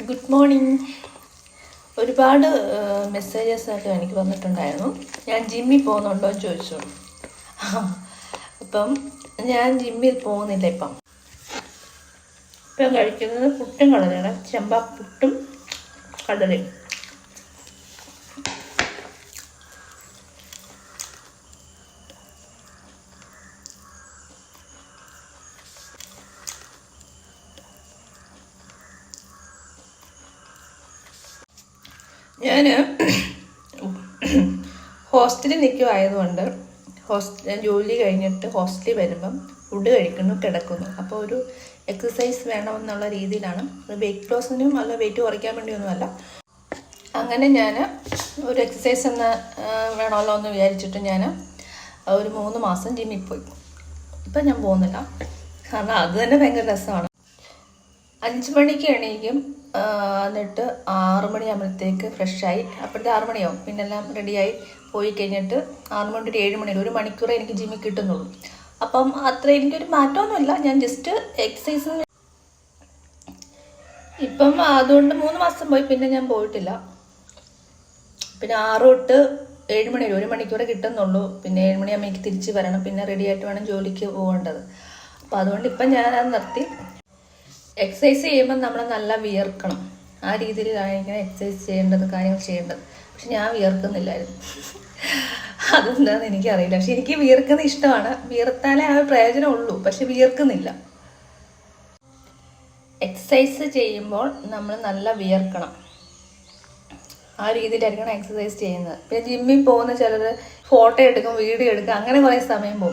Good morning. ഒരുപാട് മെസ്സേജസൊക്കെ എനിക്ക് വന്നിട്ടുണ്ടായിരുന്നു. ഞാൻ ജിമ്മിൽ പോകുന്നുണ്ടോ എന്ന് ചോദിച്ചു. അപ്പം ഞാൻ ജിമ്മിൽ പോകുന്നില്ല. ഇപ്പം കഴിക്കുന്നത് പുട്ടും കടലയാണ്. ചെമ്പ പുട്ടും കടലയും. ഞാൻ ഹോസ്റ്റലിൽ നിൽക്കുമായതുകൊണ്ട് ഞാൻ ജോലി കഴിഞ്ഞിട്ട് ഹോസ്റ്റലിൽ വരുമ്പം ഫുഡ് കഴിക്കുന്നു, കിടക്കുന്നു. അപ്പോൾ ഒരു എക്സസൈസ് വേണമെന്നുള്ള രീതിയിലാണ്. വെയിറ്റ് ലോസിനും അല്ല വെയിറ്റ് കുറയ്ക്കാൻ വേണ്ടിയൊന്നുമല്ല. അങ്ങനെ ഞാൻ ഒരു എക്സസൈസ് വേണമല്ലോ എന്ന് വിചാരിച്ചിട്ട് ഞാൻ ഒരു 3 മാസം ജിമ്മിൽ പോയി. ഇപ്പം ഞാൻ പോകുന്നില്ല, കാരണം അത് തന്നെ ഭയങ്കര രസമാണ്. 5 മണിക്ക് എണീക്കും. എന്നിട്ട് 6 മണിയാകുമ്പോഴത്തേക്ക് ഫ്രഷായി. അപ്പോഴത്തെ 6 മണിയാവും. പിന്നെല്ലാം റെഡിയായി പോയി കഴിഞ്ഞിട്ട് 6 മണി തൊട്ട് 7 മണി വരെ 1 മണിക്കൂറേ എനിക്ക് ജിമ്മിൽ കിട്ടുന്നുള്ളൂ. അപ്പം അത്ര എനിക്കൊരു മാറ്റമൊന്നുമില്ല. ഞാൻ ജസ്റ്റ് എക്സസൈസ് ഇപ്പം അതുകൊണ്ട് 3 മാസം പോയി. പിന്നെ ഞാൻ പോയിട്ടില്ല. പിന്നെ 6 തൊട്ട് 7 മണി വരെ 1 മണിക്കൂറേ കിട്ടുന്നുള്ളൂ. പിന്നെ 7 മണിയാകുമ്പോൾ എനിക്ക് തിരിച്ച് വരണം. പിന്നെ റെഡി ആയിട്ട് വേണം ജോലിക്ക് പോകേണ്ടത്. അപ്പോൾ അതുകൊണ്ട് ഇപ്പം ഞാനത് നിർത്തി. എക്സസൈസ് ചെയ്യുമ്പോൾ നമ്മൾ നല്ല വിയർക്കണം. ആ രീതിയിലാണ് ഇങ്ങനെ എക്സസൈസ് ചെയ്യേണ്ടത്, കാര്യങ്ങൾ ചെയ്യേണ്ടത്. പക്ഷെ ഞാൻ വിയർക്കുന്നില്ലായിരുന്നു. അതെന്താണെന്ന് എനിക്കറിയില്ല. പക്ഷെ എനിക്ക് വിയർക്കുന്ന ഇഷ്ടമാണ്. വിയർത്താലേ ആ പ്രയോജനമുള്ളൂ. പക്ഷെ വിയർക്കുന്നില്ല. എക്സസൈസ് ചെയ്യുമ്പോൾ നമ്മൾ നല്ല വിയർക്കണം. ആ രീതിയിലായിരിക്കണം എക്സസൈസ് ചെയ്യുന്നത്. പിന്നെ ജിമ്മിൽ പോകുന്ന ചിലർ ഫോട്ടോ എടുക്കും, വീഡിയോ എടുക്കും, അങ്ങനെ കുറേ സമയം പോകും.